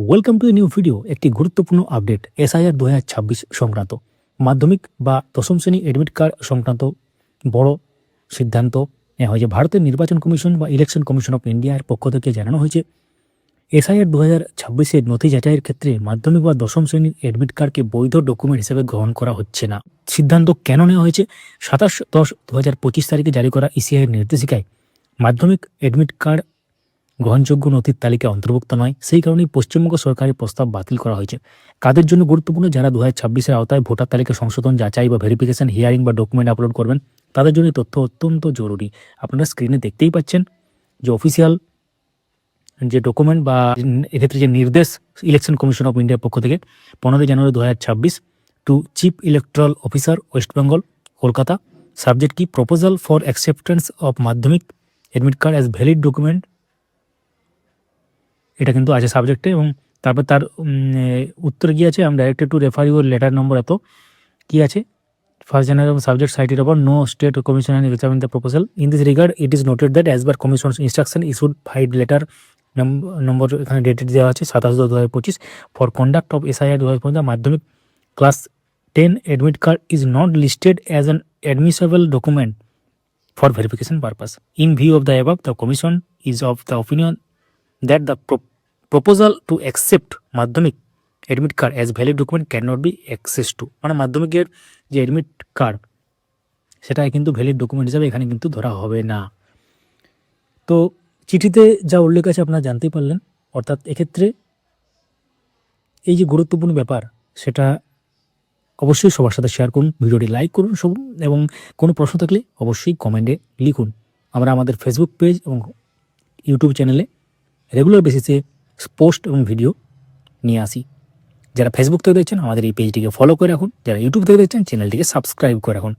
Welcome to a new video. একটি গুরুত্বপূর্ণ update SIR 2026 সংক্রান্ত মাধ্যমিক বা দশম শ্রেণী অ্যাডমিট কার্ড সংক্রান্ত বড় সিদ্ধান্ত নেওয়া হয়েছে। ভারতের নির্বাচন কমিশন বা ইলেকশন কমিশন অফ ইন্ডিয়ার পক্ষ থেকে জানানো হয়েছে এসআইআর 2026-এর নথি যাচাইয়ের ক্ষেত্রে মাধ্যমিক বা দশম শ্রেণীর অ্যাডমিট কার্ডকে বৈধ ডকুমেন্ট হিসেবে গ্রহণ করা হচ্ছে না। সিদ্ধান্ত কেন নেওয়া হয়েছে? 27/10/2025 তারিখে জারি করা ইসিআইয়ের নির্দেশিকায় মাধ্যমিক অ্যাডমিট কার্ড গ্রহণযোগ্য নথির তালিকায় অন্তর্ভুক্ত নয়। সেই কারণেই পশ্চিমবঙ্গ সরকারের প্রস্তাব বাতিল করা হয়েছে। কাদের জন্য গুরুত্বপূর্ণ? যারা 2026-এর আওতায় ভোটার তালিকা সংশোধন, যাচাই বা ভেরিফিকেশন, হিয়ারিং বা ডকুমেন্ট আপলোড করবেন, তাদের জন্য তথ্য অত্যন্ত জরুরি। আপনারা স্ক্রিনে দেখতেই পাচ্ছেন যে অফিসিয়াল যে ডকুমেন্ট বা এক্ষেত্রে যে নির্দেশ ইলেকশন কমিশন অফ ইন্ডিয়ার পক্ষ থেকে 15 জানুয়ারি 2026 two chief electoral officer West Bengal Kolkata. Subject কি? প্রপোজাল ফর অ্যাকসেপ্টেন্স অফ মাধ্যমিক admit card as valid document. এটা কিন্তু আছে সাবজেক্টে, এবং তারপর তার উত্তরে কী আছে? আমি directed to refer your letter number এত কী আছে? 1 January subject cited about no state commission and examine the proposal. In this regard, it is noted that as per commission's instruction issued filed letter নম্বর এখানে dated দেওয়া আছে 27/2025 for conduct of SIR 2025 মাধ্যমিক class 10 admit card is not listed as an admissible document for verification purpose. In view of the above, the commission is of the opinion that the proposal to accept Madhyamik admit card as valid document can not be access to, মানে মাধ্যমিকের যে admit card সেটা কিন্তু valid document হিসাবে এখানে কিন্তু ধরা হবে না। তো চিঠিতে যা উল্লেখ আছে আপনারা জানতেই পারলেন। অর্থাৎ এক্ষেত্রে এই যে গুরুত্বপূর্ণ ব্যাপার সেটা অবশ্যই সবার সাথে শেয়ার করুন, ভিডিওটি লাইক করুন সব, এবং কোনো প্রশ্ন থাকলে অবশ্যই কমেন্টে লিখুন। আমরা আমাদের ফেসবুক পেজ এবং ইউটিউব চ্যানেলে রেগুলার বেসিসে পোস্ট এবং ভিডিও নিয়ে আসি। যারা ফেসবুক থেকে দেখছেন আমাদের এই পেজটিকে ফলো করে রাখুন, যারা ইউটিউব থেকে দেখছেন চ্যানেলটিকে সাবস্ক্রাইব করে রাখুন।